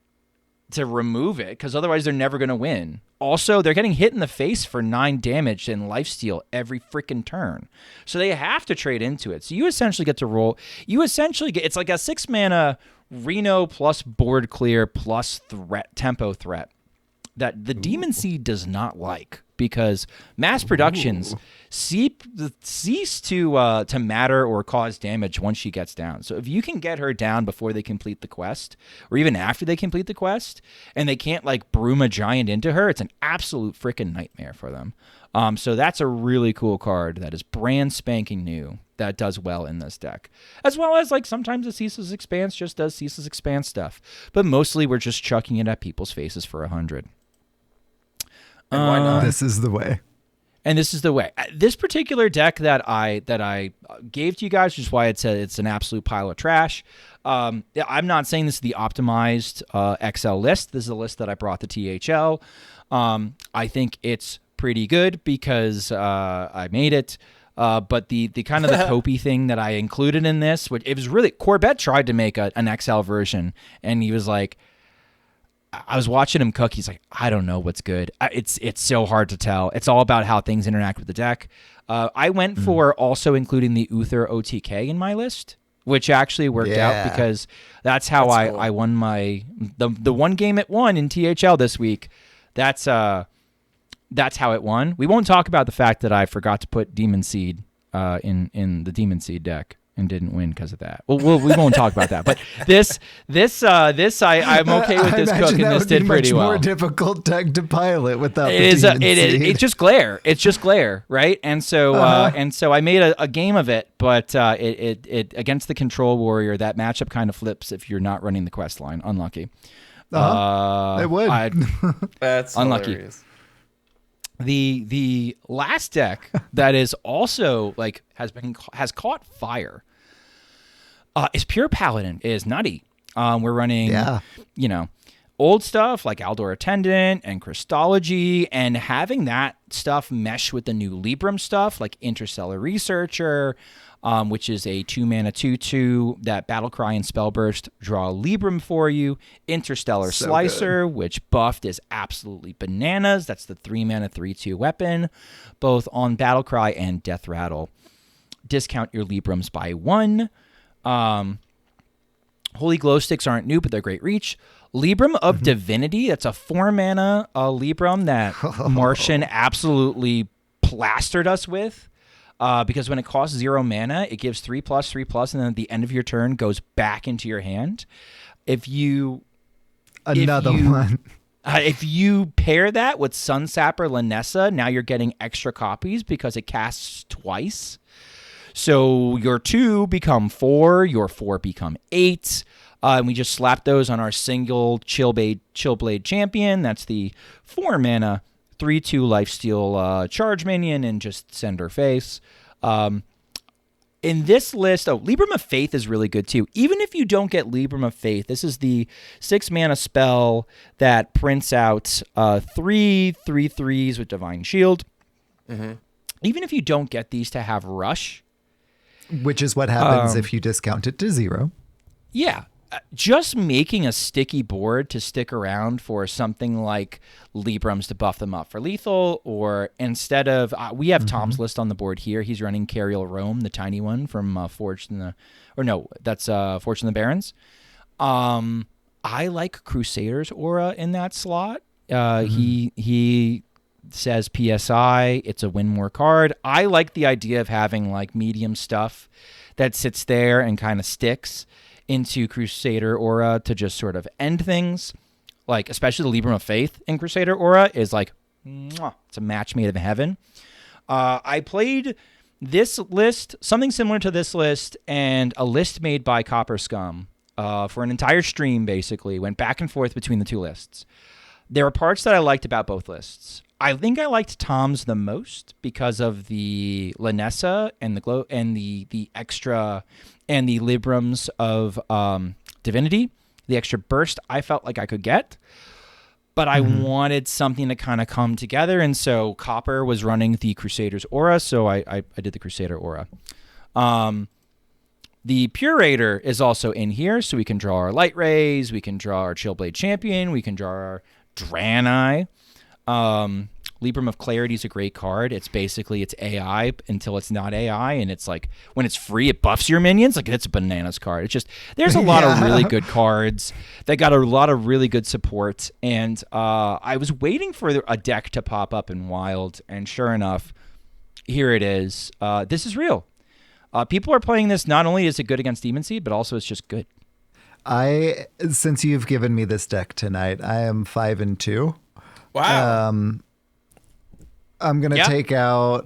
to remove it because otherwise they're never gonna win. Also, they're getting hit in the face for 9 damage and lifesteal every freaking turn, so they have to trade into it. So you essentially get to roll. You essentially get it's like a 6 mana Reno plus board clear plus tempo threat that the Demon Seed does not like. Because mass productions cease to matter or cause damage once she gets down. So if you can get her down before they complete the quest, or even after they complete the quest, and they can't like broom a giant into her, it's an absolute freaking nightmare for them. So that's a really cool card that is brand spanking new that does well in this deck. As well as like sometimes the Ceaseless Expanse just does Ceaseless Expanse stuff. But mostly we're just chucking it at people's faces for 100. And why not? This is the way. And this is the way. This particular deck that I gave to you guys, which is why it said it's an absolute pile of trash. I'm not saying this is the optimized XL list. This is a list that I brought to THL. I think it's pretty good because I made it. But the kind of the copy thing that I included in this, which it was really Corbett tried to make an XL version, and he was like, I was watching him cook. He's like, I don't know what's good. It's so hard to tell. It's all about how things interact with the deck. I went for also including the Uther OTK in my list, which actually worked out because that's how I won the one game it won in THL this week. That's how it won. We won't talk about the fact that I forgot to put Demon Seed in the Demon Seed deck. and didn't win because of that. Well, we won't talk about that. But I'm okay with this cook, and this did pretty well. More difficult deck to pilot without. It's just glare. It's just glare, right? And so I made a game of it, but it against the control warrior, that matchup kind of flips if you're not running the quest line. Unlucky. It would. That's unlucky. Hilarious. The last deck that is also like has caught fire is Pure Paladin. It is nutty. We're running old stuff like Aldor Attendant and Christology, and having that stuff mesh with the new Libram stuff like Interstellar Researcher, which is a 2-mana 2/2 that Battlecry and Spellburst draw Libram for you. Interstellar Slicer, which buffed is absolutely bananas. That's the 3-mana 3/2 weapon, both on Battlecry and Death Rattle. Discount your Librams by 1. Holy Glow Sticks aren't new, but they're great reach. Libram of Divinity, that's a 4-mana Libram that Martian absolutely plastered us with. Because when it costs 0 mana, it gives 3+3+, and then at the end of your turn goes back into your hand. If you pair that with Sunsapper Lanessa, now you're getting extra copies because it casts twice. So your 2 become 4, your 4 become 8. And we just slap those on our single Chillblade Champion. That's the 4-mana 3/2 lifesteal charge minion, and just send her face. In this list, Libram of Faith is really good too. Even if you don't get Libram of Faith, this is the 6-mana spell that prints out 3 3/3s with Divine Shield. Even if you don't get these to have Rush, which is what happens if you discount it to 0. Yeah. Just making a sticky board to stick around for something like Librams to buff them up for lethal, or instead of we have Tom's list on the board here. He's running Cariel Rome, the tiny one from Forged in the Barrens. I like Crusader's Aura in that slot. He says PSI, it's a win more card. I like the idea of having like medium stuff that sits there and kind of sticks into Crusader Aura to just sort of end things. Like, especially the Libram of Faith in Crusader Aura is like, mwah, it's a match made in heaven. I played this list, something similar to this list, and a list made by Copper Scum for an entire stream, basically. Went back and forth between the two lists. There are parts that I liked about both lists. I think I liked Tom's the most because of the Lanessa and the glow and the extra and the Librams of Divinity. The extra burst I felt like I could get, but I wanted something to kind of come together, and so Copper was running the Crusader's Aura, so I did the Crusader Aura. The Purator is also in here, so we can draw our Light Rays, we can draw our Chillblade Champion, we can draw our Draenei. Libram of Clarity is a great card. It's basically it's AI until it's not AI, and it's like when it's free, it buffs your minions. Like it's a bananas card. It's just there's a lot of really good cards that got a lot of really good support, and I was waiting for a deck to pop up in Wild, and sure enough, here it is. This is real. People are playing this. Not only is it good against Demon Seed, but also it's just good. Since you've given me this deck tonight, I am 5-2. Wow. I'm going to take out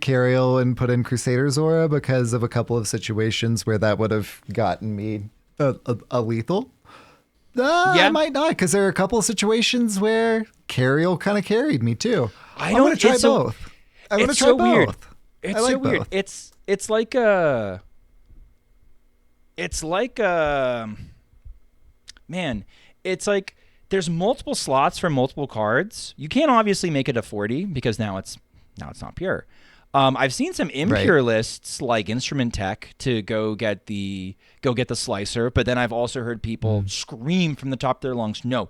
Cariel and put in Crusader's Aura because of a couple of situations where that would have gotten me a lethal. I might not, because there are a couple of situations where Cariel kind of carried me too. I'm going to try both. I'm going to try both. Weird. It's like so weird. Both. It's like a man. It's like there's multiple slots for multiple cards. You can't obviously make it a 40 because now it's not pure. I've seen some impure lists like Instrument Tech to go get the slicer, but then I've also heard people scream from the top of their lungs, no,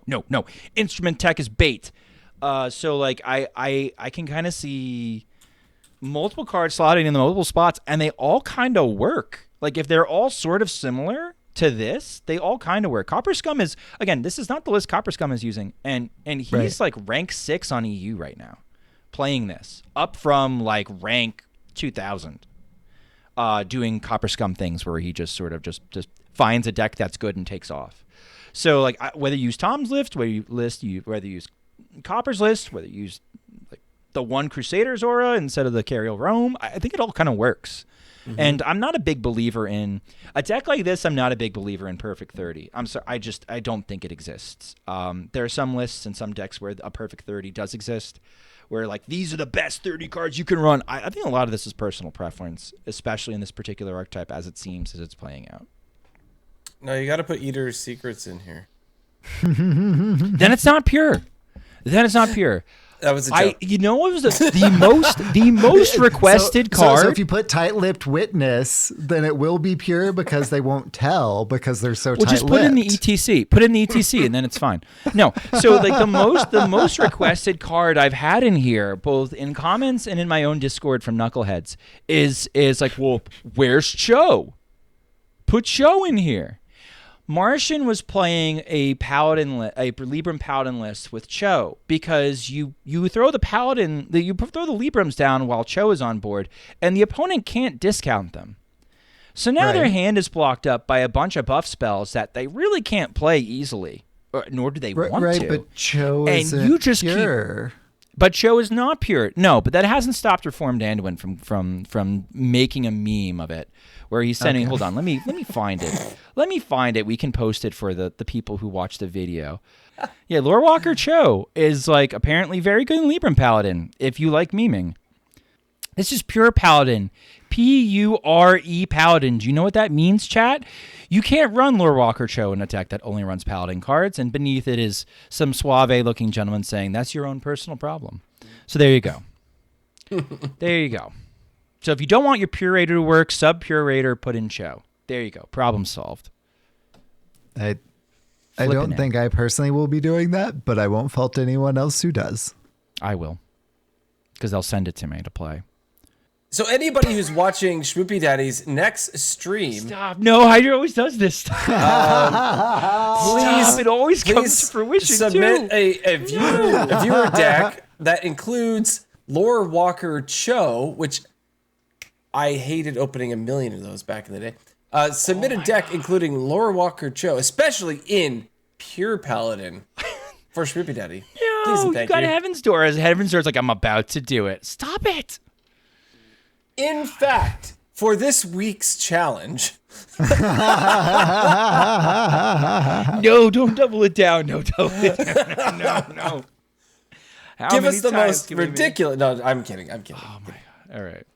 Instrument Tech is bait. So like I can kind of see multiple cards slotting in the multiple spots, and they all kind of work. Like if they're all sort of similar to this, they all kind of work. Copper Scum is, again, this is not the list Copper Scum is using, and he's like rank 6 on EU right now, playing this, up from like rank 2000. doing copper scum things where he just sort of just finds a deck that's good and takes off. So like whether you use Tom's list, whether you use Copper's list, whether you use like the one Crusader's aura instead of the Cariel Rome, I think it all kind of works. Mm-hmm. And I'm not a big believer in a deck like this. I'm not a big believer in Perfect 30. I'm sorry. I don't think it exists. There are some lists and some decks where a Perfect 30 does exist, where like these are the best 30 cards you can run. I think a lot of this is personal preference, especially in this particular archetype as it seems as it's playing out. No, you got to put Eater's Secrets in here. Then it's not pure. That was a joke. You know what was the most requested card? So if you put Tight-Lipped Witness, then it will be pure because they won't tell because they're so tight-lipped. Just put in the ETC. Put in the ETC and then it's fine. No. So like the most requested card I've had in here, both in comments and in my own Discord from Knuckleheads, is like, well, where's Cho? Put Cho in here. Martian was playing a Libram Paladin list with Cho because you throw the Paladin, you throw the Librams down while Cho is on board, and the opponent can't discount them. So now their hand is blocked up by a bunch of buff spells that they really can't play easily, nor do they want to. Right, but Cho isn't pure. But Cho is not pure. No, but that hasn't stopped Reformed Anduin from making a meme of it, where he's sending. Okay. Hold on, let me find it. Let me find it. We can post it for the people who watch the video. Yeah, Lorewalker Cho is like apparently very good in Libram Paladin. If you like memeing, this is pure Paladin, Pure Paladin. Do you know what that means, chat? You can't run Lorewalker Cho in a deck that only runs Paladin cards, and beneath it is some suave-looking gentleman saying, that's your own personal problem. So there you go. There you go. So if you don't want your Purator to work, sub-Purator, put in Cho. There you go. Problem solved. I don't think I personally will be doing that, but I won't fault anyone else who does. I will. Because they'll send it to me to play. So anybody who's watching Schmoopydaddy's next stream... Stop. No, Hydra always does this stuff. Please. It always comes to fruition, submit a viewer deck that includes Lorewalker Cho, which I hated opening a million of those back in the day. Submit a deck including Lorewalker Cho, especially in Pure Paladin for Schmoopydaddy. No, you got Heaven's Door. Heaven's Door is like, I'm about to do it. Stop it. In fact, for this week's challenge... No, don't double it down. No, double it down. No. Give us the most ridiculous... No, I'm kidding. Oh, my God. All right.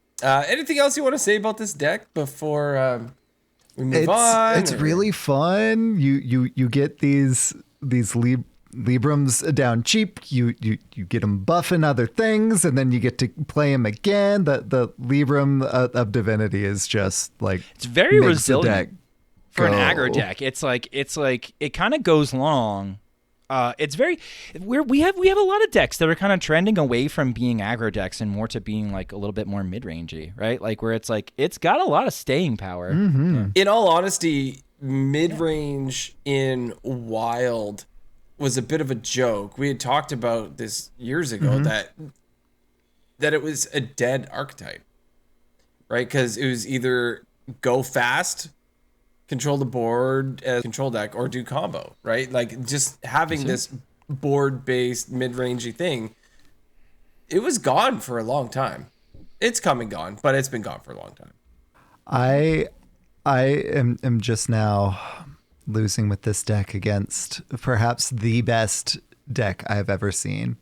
Anything else you want to say about this deck before we move on? It's really fun. You get these Librams down cheap. You get them buffing other things, and then you get to play them again. The Libram of Divinity is just like, it's very resilient for an aggro deck. It's like it kind of goes long. It's very we have a lot of decks that are kind of trending away from being aggro decks and more to being like a little bit more mid-rangey, right? Like where it's like it's got a lot of staying power. Mm-hmm. Yeah. In all honesty, mid-range in Wild was a bit of a joke. We had talked about this years ago that it was a dead archetype, right? Because it was either go fast, control the board as control deck, or do combo, right? Like just having this board-based mid-rangey thing, it was gone for a long time. It's come and gone, but it's been gone for a long time. I am just now losing with this deck against perhaps the best deck I've ever seen.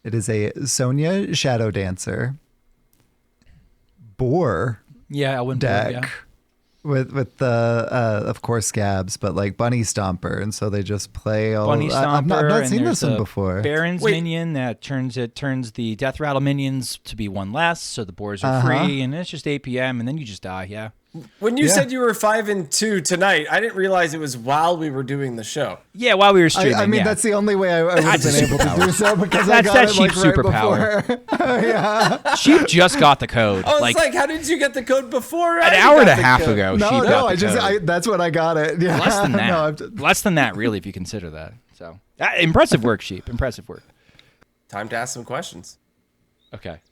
It is a Sonya Shadow Dancer boar deck. Yeah. With the of course scabs, but like Bunny Stomper, and so they just play all. Bunny Stomper. I've not seen this one before. Baron's minion that turns the Death Rattle minions to be one less, so the boars are free, and it's just 8 p.m. and then you just die. Yeah. When you said you were 5-2 tonight, I didn't realize it was while we were doing the show. Yeah, while we were streaming. I mean, that's the only way I would have been able to do so because I got that it sheep like right superpower. Yeah. Sheep just got the code. I was like, how did you get the code before? An hour and a half ago. No, that's when I got it. Yeah. Less than that. Less than that, really, if you consider that. So, impressive work, Sheep. Impressive work. Time to ask some questions. Okay.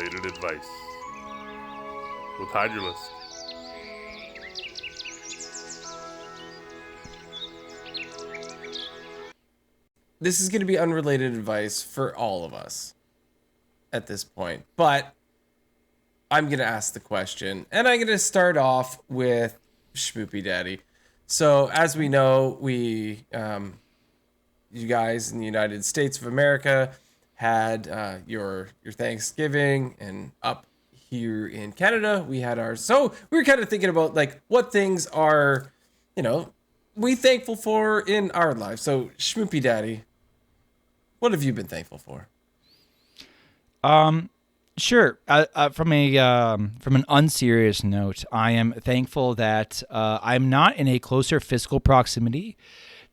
Unrelated Advice with Hydralisk. This is going to be unrelated advice for all of us at this point, but I'm going to ask the question, and I'm going to start off with Schmoopydady. So, as we know, you guys in the United States of America had your Thanksgiving, and up here in Canada, we had ours. So, we were kind of thinking about, like, what things are, we thankful for in our lives. So, Schmoopydady, what have you been thankful for? Sure. From an unserious note, I am thankful that I'm not in a closer physical proximity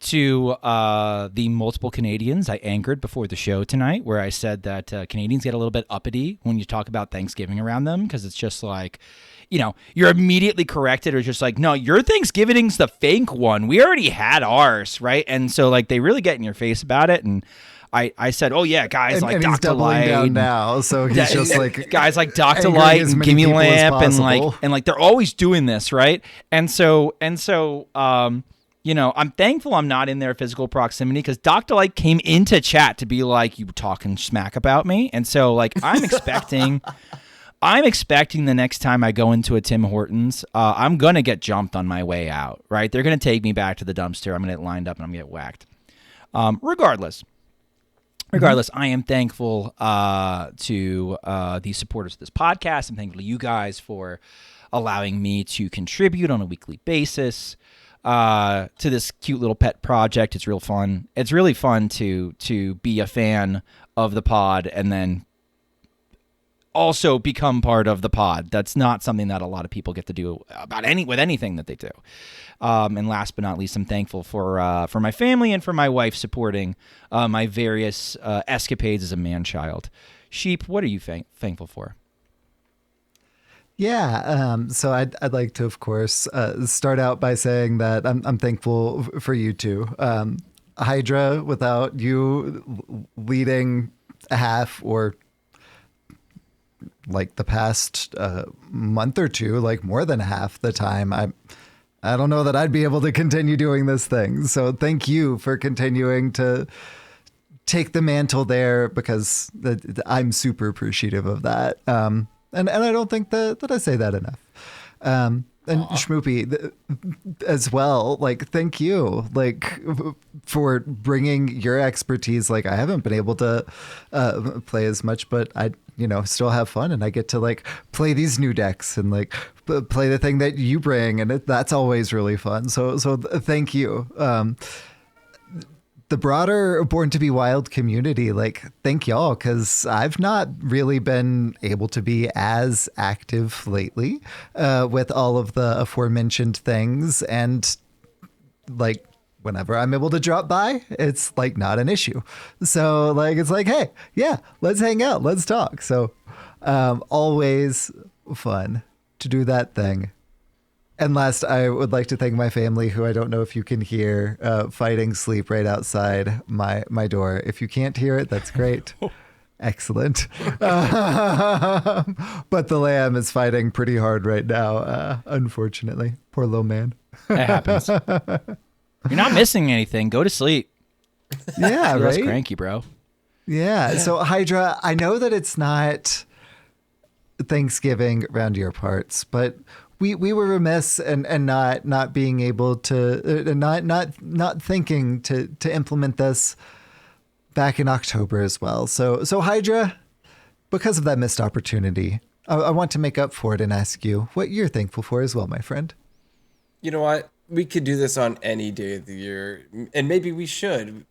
to the multiple Canadians I angered before the show tonight, where I said that Canadians get a little bit uppity when you talk about Thanksgiving around them, because it's just like, you're immediately corrected, or just like, no, your Thanksgiving's the fake one. We already had ours, right? And so like they really get in your face about it, and I said, oh yeah, guys like and he's Dr. doubling Light down now, so he's just like guys like Dr. angering Light as and many Gimme people as Lamp possible. and like they're always doing this, right? And so I'm thankful I'm not in their physical proximity, because Dr. Light came into chat to be like, you talking smack about me, and so like I'm expecting the next time I go into a Tim Hortons, I'm gonna get jumped on my way out, right? They're gonna take me back to the dumpster. I'm gonna get lined up and I'm gonna get whacked. Regardless, I am thankful to the supporters of this podcast. I'm thankful to you guys for allowing me to contribute on a weekly basis to this cute little pet project. It's real fun. It's really fun to be a fan of the pod and then also become part of the pod. That's not something that a lot of people get to do with anything that they do. And last but not least, I'm thankful for my family and for my wife supporting my various escapades as a man-child. Sheep, what are you thankful for? Yeah, so I'd like to, of course, start out by saying that I'm thankful for you two. Hydra, without you leading half or like the past month or two, like more than half the time, I don't know that I'd be able to continue doing this thing. So thank you for continuing to take the mantle there, because I'm super appreciative of that. And I don't think that I say that enough. And Schmoopy as well, like, thank you, like, for bringing your expertise. Like, I haven't been able to play as much, but I, still have fun, and I get to like play these new decks and like play the thing that you bring, and that's always really fun. So thank you. The broader Born to be Wild community, like, thank y'all, because I've not really been able to be as active lately with all of the aforementioned things. And like, whenever I'm able to drop by, it's like not an issue. So like, it's like, hey, yeah, let's hang out, let's talk. So always fun to do that thing. And last, I would like to thank my family, who I don't know if you can hear, fighting sleep right outside my door. If you can't hear it, that's great. Excellent. But the lamb is fighting pretty hard right now, unfortunately. Poor little man. That happens. You're not missing anything. Go to sleep. Yeah, You're less right? cranky, bro. Yeah. So, Hydra, I know that it's not Thanksgiving around your parts, but we were remiss and not being able to not thinking to implement this back in October as well. So Hydra, because of that missed opportunity, I want to make up for it and ask you what you're thankful for as well, my friend. You know what? We could do this on any day of the year, and maybe we should.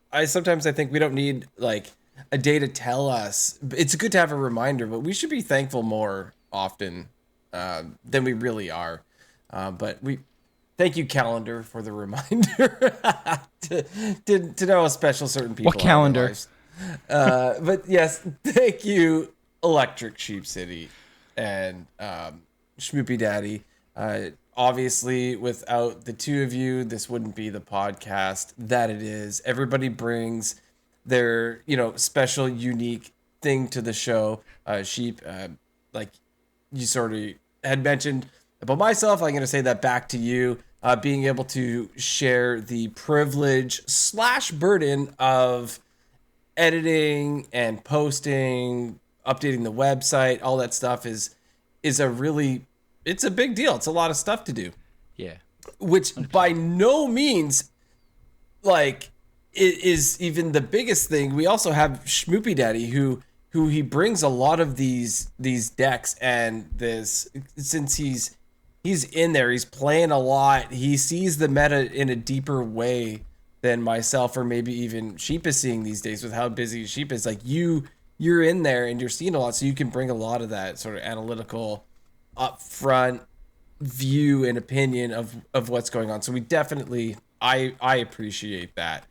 I sometimes think we don't need like a day to tell us. It's good to have a reminder, but we should be thankful more often than we really are. But we thank you, calendar, for the reminder to know how special certain people What calendar? are in our lives. But yes, thank you, Electric Sheep City and Schmoopydady. Obviously, without the two of you, this wouldn't be the podcast that it is. Everybody brings their, special, unique thing to the show. Sheep, like you sort of had mentioned about myself, I'm going to say that back to you. Being able to share the privilege / burden of editing and posting, updating the website, all that stuff is a really, it's a big deal. It's a lot of stuff to do. Yeah. Which 100%. By no means like it is even the biggest thing. We also have Schmoopydady who he brings a lot of these decks, and this, since he's in there, he's playing a lot. He sees the meta in a deeper way than myself or maybe even Sheep is seeing these days with how busy Sheep is. Like you're in there and you're seeing a lot, so you can bring a lot of that sort of analytical, upfront view and opinion of what's going on. So we definitely, I appreciate that.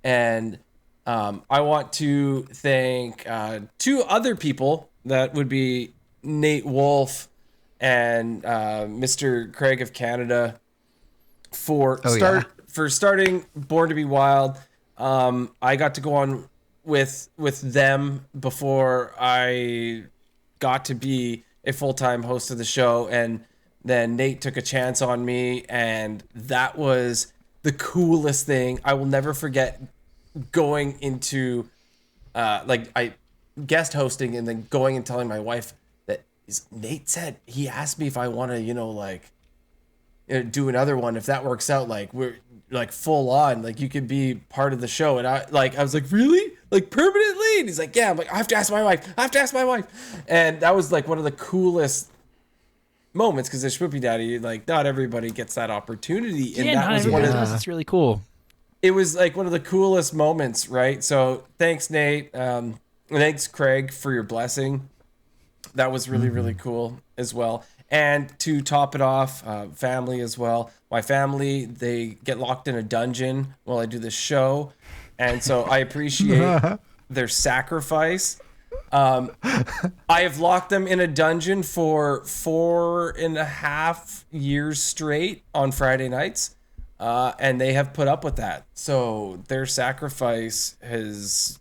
And I want to thank two other people. That would be Nate Wolf and Mr. Craig of Canada for starting Born to Be Wild. I got to go on with them before I got to be a full-time host of the show, and then Nate took a chance on me, and that was the coolest thing. I will never forget going into I guest hosting and then going and telling my wife that Nate said he asked me if I want to do another one if that works out, like we're like full on, like you could be part of the show. And I was like, really, like permanently? And he's like, yeah. I'm like, I have to ask my wife. And that was like one of the coolest moments, because at Schmoopydady, like not everybody gets that opportunity. And that was one of those. It's really cool. It was like one of the coolest moments, right? So thanks, Nate. Thanks, Craig, for your blessing. That was really, really cool as well. And to top it off, family as well. My family, they get locked in a dungeon while I do this show. And so I appreciate their sacrifice. I have locked them in a dungeon for 4.5 years straight on Friday nights. And they have put up with that. So their sacrifice has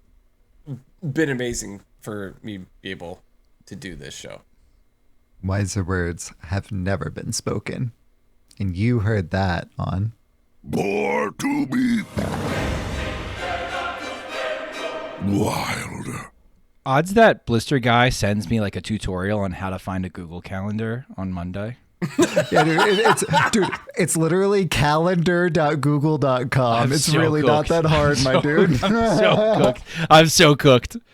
been amazing for me to be able to do this show. Wiser words have never been spoken. And you heard that on Born to Be Wild. Odds that Blister guy sends me like a tutorial on how to find a Google Calendar on Monday. Yeah, it's literally calendar.google.com. It's so really cooked. Not that hard, my dude. I'm so cooked.